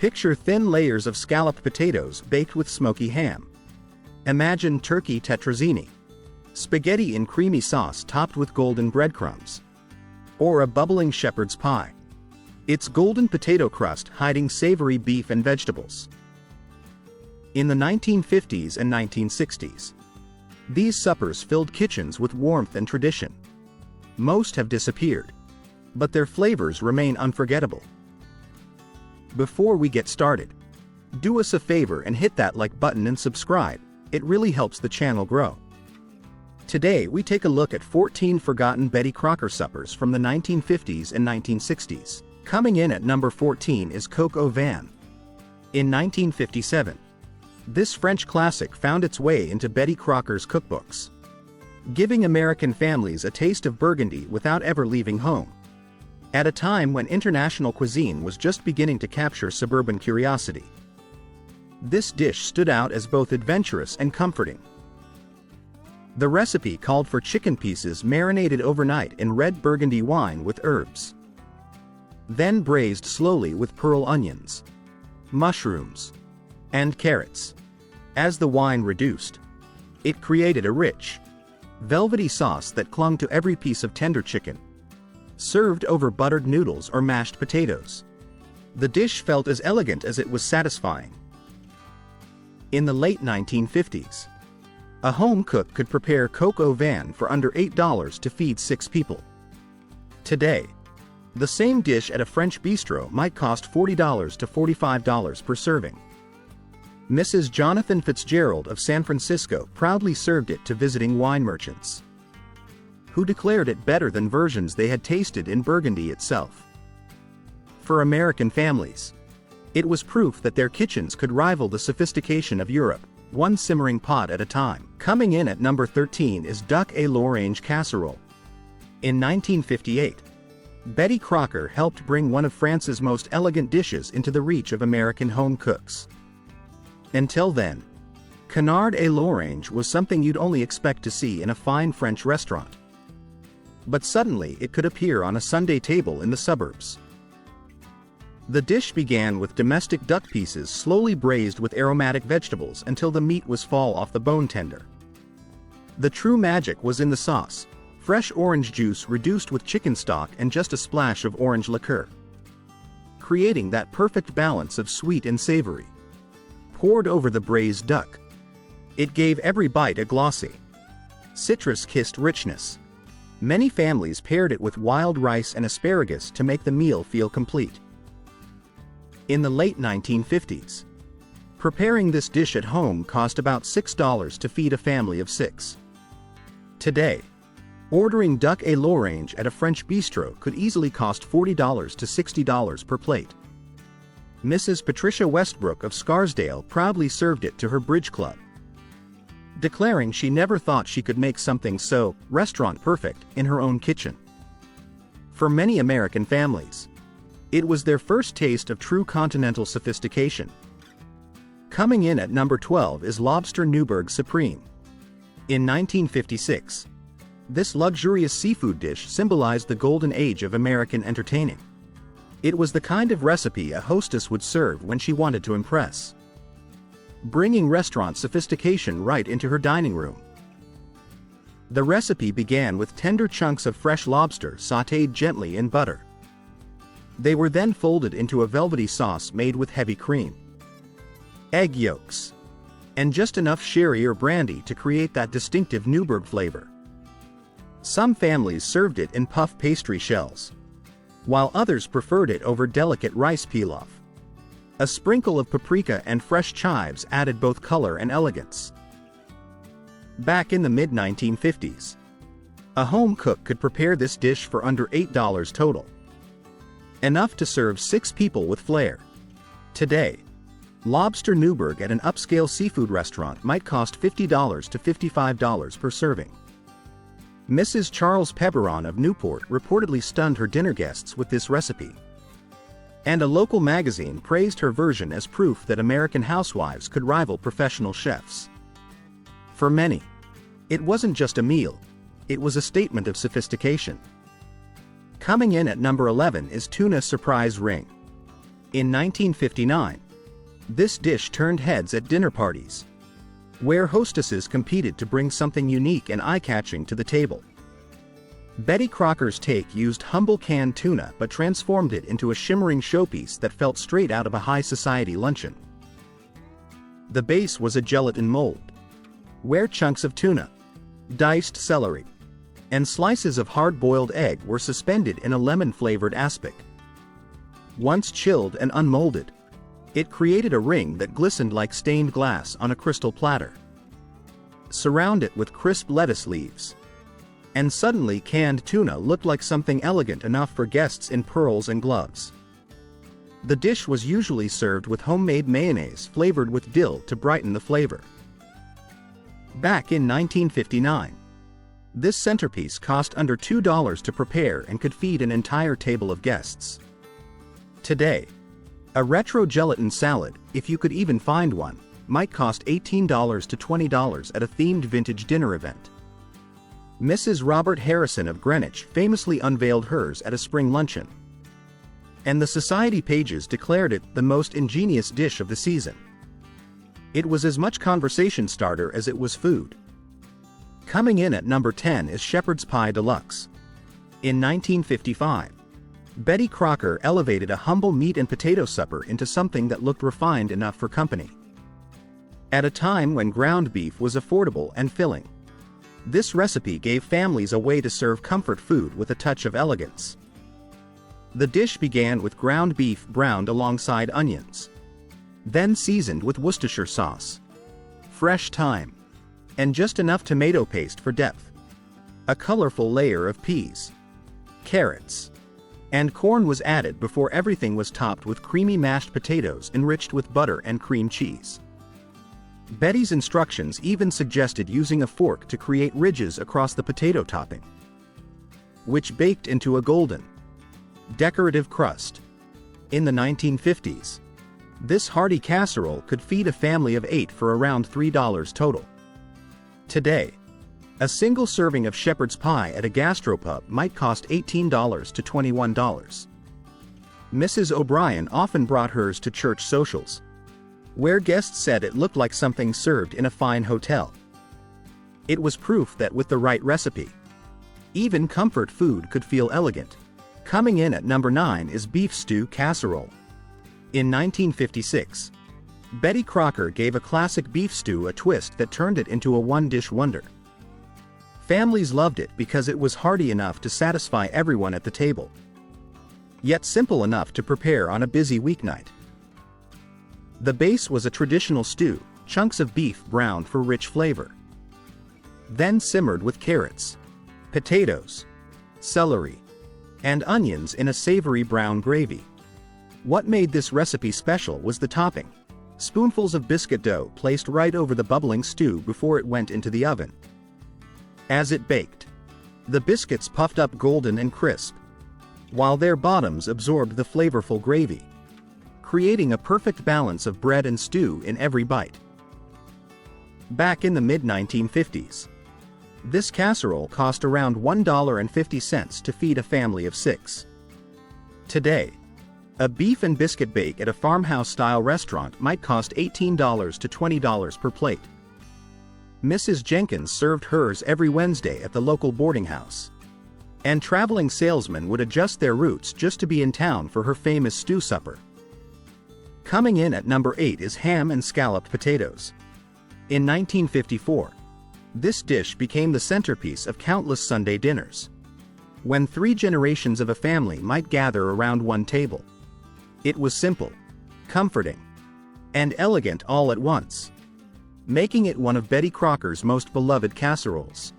Picture thin layers of scalloped potatoes baked with smoky ham. Imagine turkey tetrazzini, spaghetti in creamy sauce topped with golden breadcrumbs, or a bubbling shepherd's pie. Its golden potato crust hiding savory beef and vegetables. In the 1950s and 1960s, these suppers filled kitchens with warmth and tradition. Most have disappeared, but their flavors remain unforgettable. Before we get started, do us a favor and hit that like button and subscribe. It really helps the channel grow. Today we take a look at 14 forgotten Betty Crocker suppers from the 1950s and 1960s. Coming in at number 14 is coq au vin. In 1957, this French classic found its way into Betty Crocker's cookbooks, giving American families a taste of Burgundy without ever leaving home. At a time when international cuisine was just beginning to capture suburban curiosity, this dish stood out as both adventurous and comforting. The recipe called for chicken pieces marinated overnight in red Burgundy wine with herbs, then braised slowly with pearl onions, mushrooms, and carrots. As the wine reduced, it created a rich, velvety sauce that clung to every piece of tender chicken, served over buttered noodles or mashed potatoes. The dish felt as elegant as it was satisfying. In the late 1950s, a home cook could prepare coq au vin for under $8 to feed 6 people. Today, the same dish at a French bistro might cost $40 to $45 per serving. Mrs. Jonathan Fitzgerald of San Francisco proudly served it to visiting wine merchants, who declared it better than versions they had tasted in Burgundy itself. For American families, it was proof that their kitchens could rival the sophistication of Europe, one simmering pot at a time. Coming in at number 13 is duck à l'orange casserole. In 1958, Betty Crocker helped bring one of France's most elegant dishes into the reach of American home cooks. Until then, canard à l'orange was something you'd only expect to see in a fine French restaurant. But suddenly it could appear on a Sunday table in the suburbs. The dish began with domestic duck pieces slowly braised with aromatic vegetables until the meat was fall off the bone tender. The true magic was in the sauce, fresh orange juice reduced with chicken stock and just a splash of orange liqueur, creating that perfect balance of sweet and savory. Poured over the braised duck, it gave every bite a glossy, citrus-kissed richness. Many families paired it with wild rice and asparagus to make the meal feel complete. In the late 1950s, preparing this dish at home cost about $6 to feed a family of 6. Today, ordering duck à l'orange at a French bistro could easily cost $40 to $60 per plate. Mrs. Patricia Westbrook of Scarsdale proudly served it to her bridge club, declaring she never thought she could make something so restaurant perfect in her own kitchen. For many American families, it was their first taste of true continental sophistication. Coming in at number 12 is lobster Newburg Supreme. In 1956, this luxurious seafood dish symbolized the golden age of American entertaining. It was the kind of recipe a hostess would serve when she wanted to impress, bringing restaurant sophistication right into her dining room. The recipe began with tender chunks of fresh lobster sautéed gently in butter. They were then folded into a velvety sauce made with heavy cream, egg yolks, and just enough sherry or brandy to create that distinctive Newburg flavor. Some families served it in puff pastry shells, while others preferred it over delicate rice pilaf. A sprinkle of paprika and fresh chives added both color and elegance. Back in the mid-1950s, a home cook could prepare this dish for under $8 total, enough to serve 6 people with flair. Today, lobster Newburg at an upscale seafood restaurant might cost $50 to $55 per serving. Mrs. Charles Peberon of Newport reportedly stunned her dinner guests with this recipe, and a local magazine praised her version as proof that American housewives could rival professional chefs. For many, it wasn't just a meal, it was a statement of sophistication. Coming in at number 11 is tuna surprise ring. In 1959, this dish turned heads at dinner parties, where hostesses competed to bring something unique and eye-catching to the table. Betty Crocker's take used humble canned tuna but transformed it into a shimmering showpiece that felt straight out of a high society luncheon. The base was a gelatin mold, where chunks of tuna, diced celery, and slices of hard-boiled egg were suspended in a lemon-flavored aspic. Once chilled and unmolded, it created a ring that glistened like stained glass on a crystal platter. Surround it with crisp lettuce leaves, and suddenly canned tuna looked like something elegant enough for guests in pearls and gloves. The dish was usually served with homemade mayonnaise flavored with dill to brighten the flavor. Back in 1959, this centerpiece cost under $2 to prepare and could feed an entire table of guests. Today, a retro gelatin salad, if you could even find one, might cost $18 to $20 at a themed vintage dinner event. Mrs. Robert Harrison of Greenwich famously unveiled hers at a spring luncheon, and the society pages declared it the most ingenious dish of the season. It was as much conversation starter as it was food. Coming in at number 10 is Shepherd's Pie Deluxe. In 1955, Betty Crocker elevated a humble meat and potato supper into something that looked refined enough for company. At a time when ground beef was affordable and filling, this recipe gave families a way to serve comfort food with a touch of elegance. The dish began with ground beef browned alongside onions, then seasoned with Worcestershire sauce, fresh thyme, and just enough tomato paste for depth. A colorful layer of peas, carrots, and corn was added before everything was topped with creamy mashed potatoes enriched with butter and cream cheese. Betty's instructions even suggested using a fork to create ridges across the potato topping, which baked into a golden, decorative crust. In the 1950s, this hearty casserole could feed a family of 8 for around $3 total. Today, a single serving of shepherd's pie at a gastropub might cost $18 to $21. Mrs. O'Brien often brought hers to church socials, where guests said it looked like something served in a fine hotel. It was proof that with the right recipe, even comfort food could feel elegant. Coming in at number 9 is beef stew casserole. In 1956, Betty Crocker gave a classic beef stew a twist that turned it into a one-dish wonder. Families loved it because it was hearty enough to satisfy everyone at the table, yet simple enough to prepare on a busy weeknight. The base was a traditional stew, chunks of beef browned for rich flavor, then simmered with carrots, potatoes, celery, and onions in a savory brown gravy. What made this recipe special was the topping. Spoonfuls of biscuit dough placed right over the bubbling stew before it went into the oven. As it baked, the biscuits puffed up golden and crisp, while their bottoms absorbed the flavorful gravy, creating a perfect balance of bread and stew in every bite. Back in the mid-1950s, this casserole cost around $1.50 to feed a family of 6. Today, a beef and biscuit bake at a farmhouse-style restaurant might cost $18 to $20 per plate. Mrs. Jenkins served hers every Wednesday at the local boarding house, and traveling salesmen would adjust their routes just to be in town for her famous stew supper. Coming in at number 8 is ham and scalloped potatoes. In 1954, this dish became the centerpiece of countless Sunday dinners, when 3 generations of a family might gather around one table. It was simple, comforting, and elegant all at once, making it one of Betty Crocker's most beloved casseroles.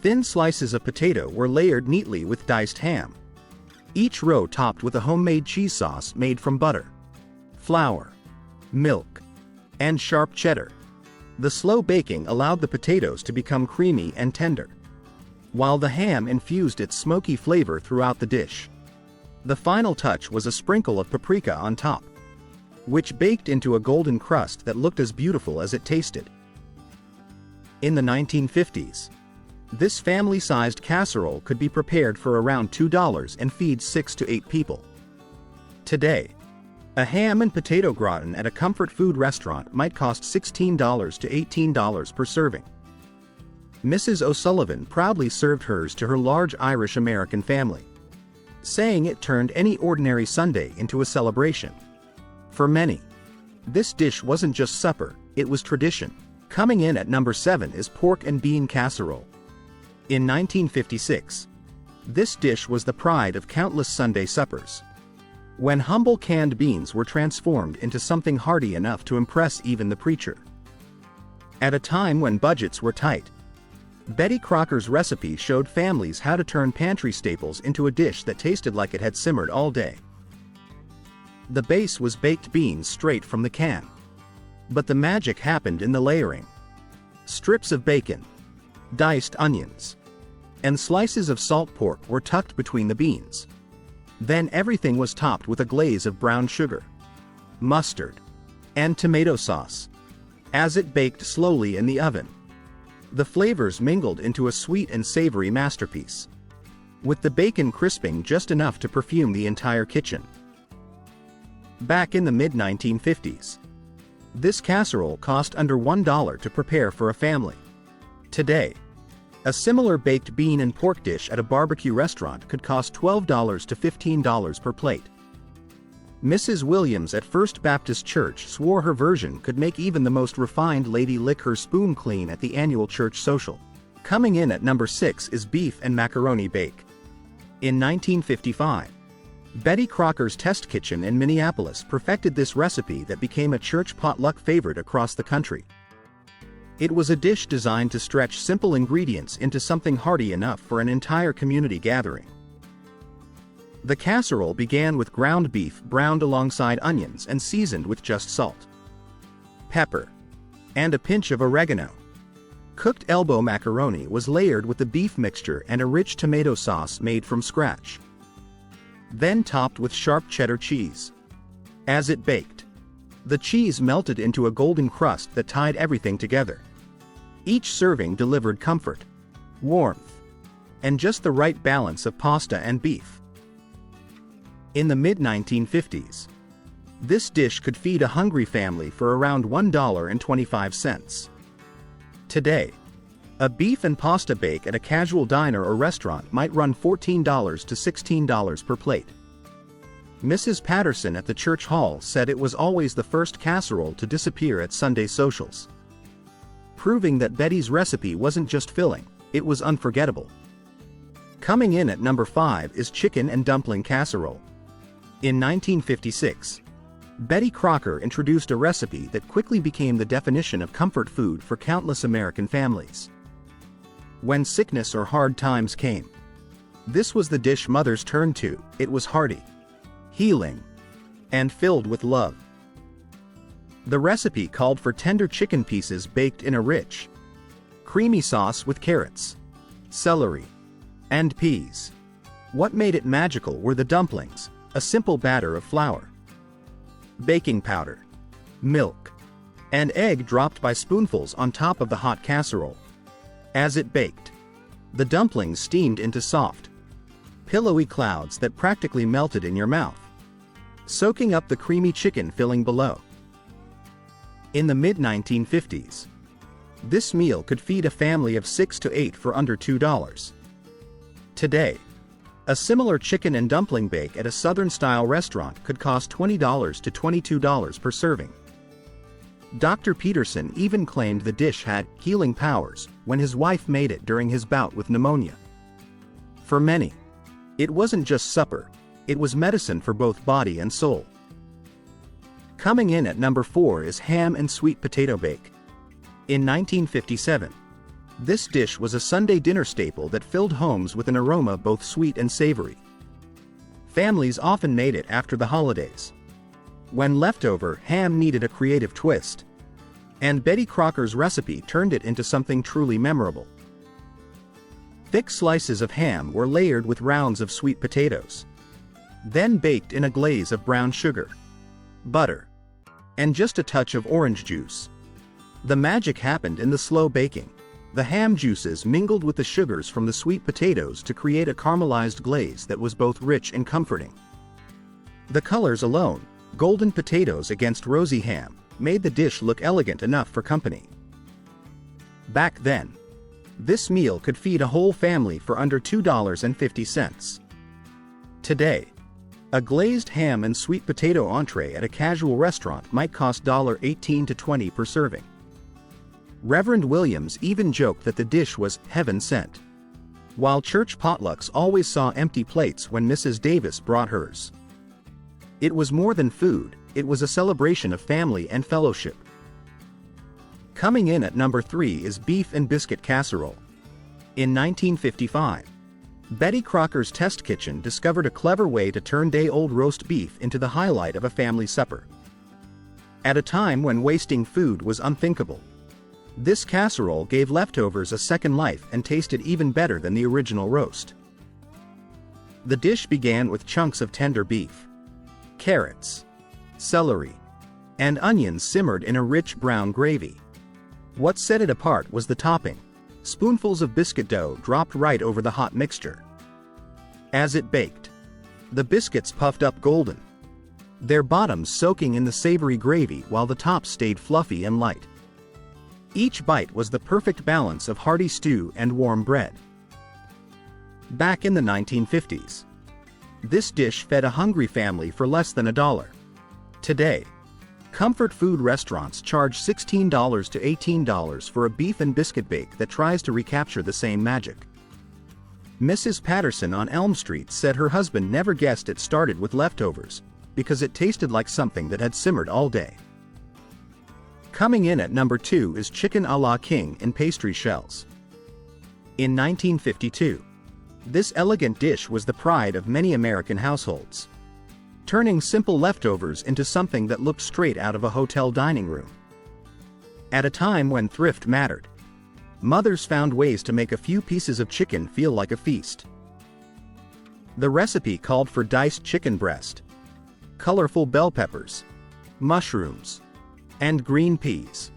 Thin slices of potato were layered neatly with diced ham, each row topped with a homemade cheese sauce made from butter, flour, milk, and sharp cheddar. The slow baking allowed the potatoes to become creamy and tender, while the ham infused its smoky flavor throughout the dish. The final touch was a sprinkle of paprika on top, which baked into a golden crust that looked as beautiful as it tasted. In the 1950s, this family-sized casserole could be prepared for around $2 and feed 6 to 8 people. Today, a ham and potato gratin at a comfort food restaurant might cost $16 to $18 per serving. Mrs. O'Sullivan proudly served hers to her large Irish-American family, saying it turned any ordinary Sunday into a celebration. For many, this dish wasn't just supper, it was tradition. Coming in at number 7 is pork and bean casserole. In 1956, this dish was the pride of countless Sunday suppers, when humble canned beans were transformed into something hearty enough to impress even the preacher. At a time when budgets were tight, Betty Crocker's recipe showed families how to turn pantry staples into a dish that tasted like it had simmered all day. The base was baked beans straight from the can. But the magic happened in the layering. Strips of bacon, diced onions, and slices of salt pork were tucked between the beans. Then everything was topped with a glaze of brown sugar, mustard, and tomato sauce. As it baked slowly in the oven, the flavors mingled into a sweet and savory masterpiece, with the bacon crisping just enough to perfume the entire kitchen. Back in the mid-1950s, this casserole cost under $1 to prepare for a family. Today, a similar baked bean and pork dish at a barbecue restaurant could cost $12 to $15 per plate. Mrs. Williams at First Baptist Church swore her version could make even the most refined lady lick her spoon clean at the annual church social. Coming in at number 6 is beef and macaroni bake. In 1955, Betty Crocker's test kitchen in Minneapolis perfected this recipe that became a church potluck favorite across the country. It was a dish designed to stretch simple ingredients into something hearty enough for an entire community gathering. The casserole began with ground beef browned alongside onions and seasoned with just salt, pepper, and a pinch of oregano. Cooked elbow macaroni was layered with the beef mixture and a rich tomato sauce made from scratch, then topped with sharp cheddar cheese. As it baked, the cheese melted into a golden crust that tied everything together. Each serving delivered comfort, warmth, and just the right balance of pasta and beef. In the mid-1950s, this dish could feed a hungry family for around $1.25. Today, a beef and pasta bake at a casual diner or restaurant might run $14 to $16 per plate. Mrs. Patterson at the church hall said it was always the first casserole to disappear at Sunday socials, proving that Betty's recipe wasn't just filling, it was unforgettable. Coming in at number 5 is chicken and dumpling casserole. In 1956, Betty Crocker introduced a recipe that quickly became the definition of comfort food for countless American families. When sickness or hard times came, this was the dish mothers turned to. It was hearty, healing, and filled with love. The recipe called for tender chicken pieces baked in a rich, creamy sauce with carrots, celery, and peas. What made it magical were the dumplings, a simple batter of flour, baking powder, milk, and egg dropped by spoonfuls on top of the hot casserole. As it baked, the dumplings steamed into soft, pillowy clouds that practically melted in your mouth, soaking up the creamy chicken filling below. In the mid-1950s, this meal could feed a family of 6 to 8 for under $2. Today, a similar chicken and dumpling bake at a Southern-style restaurant could cost $20 to $22 per serving. Dr. Peterson even claimed the dish had healing powers when his wife made it during his bout with pneumonia. For many, it wasn't just supper, it was medicine for both body and soul. Coming in at number 4 is ham and sweet potato bake. In 1957, this dish was a Sunday dinner staple that filled homes with an aroma both sweet and savory. Families often made it after the holidays, when leftover ham needed a creative twist, and Betty Crocker's recipe turned it into something truly memorable. Thick slices of ham were layered with rounds of sweet potatoes, then baked in a glaze of brown sugar, butter, and just a touch of orange juice. The magic happened in the slow baking. The ham juices mingled with the sugars from the sweet potatoes to create a caramelized glaze that was both rich and comforting. The colors alone, golden potatoes against rosy ham, made the dish look elegant enough for company. Back then, this meal could feed a whole family for under $2.50. Today, a glazed ham and sweet potato entree at a casual restaurant might cost $18 to $20 per serving. Reverend Williams even joked that the dish was heaven sent, while church potlucks always saw empty plates when Mrs. Davis brought hers. It was more than food, it was a celebration of family and fellowship. Coming in at number 3 is beef and biscuit casserole. In 1955, Betty Crocker's test kitchen discovered a clever way to turn day-old roast beef into the highlight of a family supper. At a time when wasting food was unthinkable, this casserole gave leftovers a second life and tasted even better than the original roast. The dish began with chunks of tender beef, carrots, celery, and onions simmered in a rich brown gravy. What set it apart was the topping. Spoonfuls of biscuit dough dropped right over the hot mixture. As it baked, the biscuits puffed up golden, their bottoms soaking in the savory gravy while the tops stayed fluffy and light. Each bite was the perfect balance of hearty stew and warm bread. Back in the 1950s, this dish fed a hungry family for less than $1. Today, comfort food restaurants charge $16 to $18 for a beef and biscuit bake that tries to recapture the same magic. Mrs. Patterson on Elm Street said her husband never guessed it started with leftovers, because it tasted like something that had simmered all day. Coming in at number 2 is chicken a la king in pastry shells. In 1952, this elegant dish was the pride of many American households, turning simple leftovers into something that looked straight out of a hotel dining room. At a time when thrift mattered, mothers found ways to make a few pieces of chicken feel like a feast. The recipe called for diced chicken breast, colorful bell peppers, mushrooms, and green peas,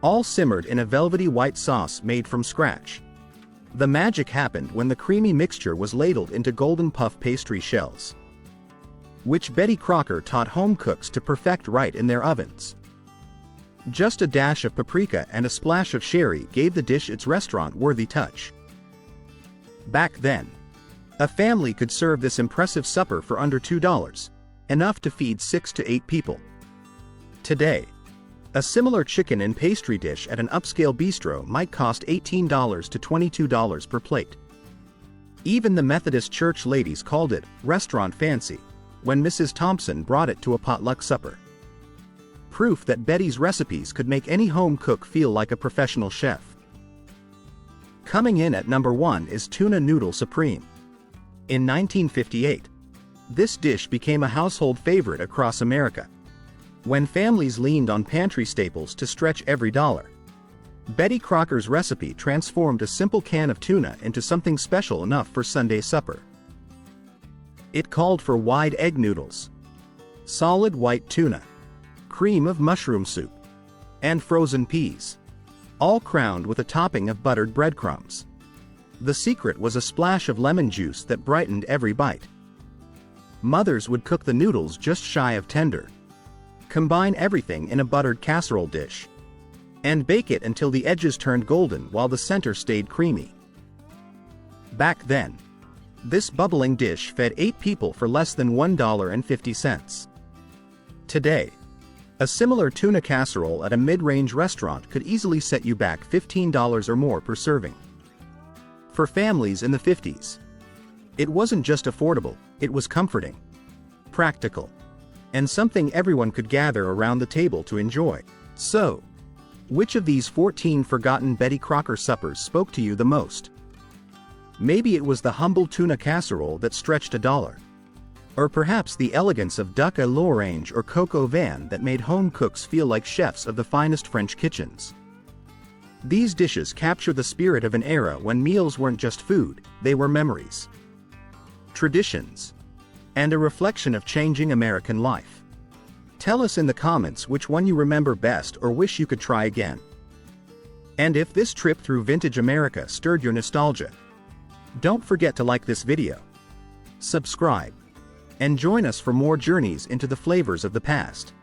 all simmered in a velvety white sauce made from scratch. The magic happened when the creamy mixture was ladled into golden puff pastry shells, which Betty Crocker taught home cooks to perfect right in their ovens. Just a dash of paprika and a splash of sherry gave the dish its restaurant-worthy touch. Back then, a family could serve this impressive supper for under $2, enough to feed 6 to 8 people. Today, a similar chicken and pastry dish at an upscale bistro might cost $18 to $22 per plate. Even the Methodist church ladies called it restaurant fancy when Mrs. Thompson brought it to a potluck supper. Proof that Betty's recipes could make any home cook feel like a professional chef. Coming in at number 1 is tuna noodle supreme. In 1958, this dish became a household favorite across America. When families leaned on pantry staples to stretch every dollar, Betty Crocker's recipe transformed a simple can of tuna into something special enough for Sunday supper. It called for wide egg noodles, solid white tuna, cream of mushroom soup, and frozen peas, all crowned with a topping of buttered breadcrumbs. The secret was a splash of lemon juice that brightened every bite. Mothers would cook the noodles just shy of tender, combine everything in a buttered casserole dish, and bake it until the edges turned golden while the center stayed creamy. Back then, this bubbling dish fed 8 people for less than $1.50. Today, a similar tuna casserole at a mid-range restaurant could easily set you back $15 or more per serving. For families in the 50s, it wasn't just affordable, it was comforting, practical, and something everyone could gather around the table to enjoy. So, which of these 14 forgotten Betty Crocker suppers spoke to you the most? Maybe it was the humble tuna casserole that stretched $1. Or perhaps the elegance of duck à l'orange or coq au vin that made home cooks feel like chefs of the finest French kitchens. These dishes capture the spirit of an era when meals weren't just food, they were memories, traditions, and a reflection of changing American life. Tell us in the comments which one you remember best or wish you could try again. And if this trip through vintage America stirred your nostalgia, don't forget to like this video, subscribe, And join us for more journeys into the flavors of the past.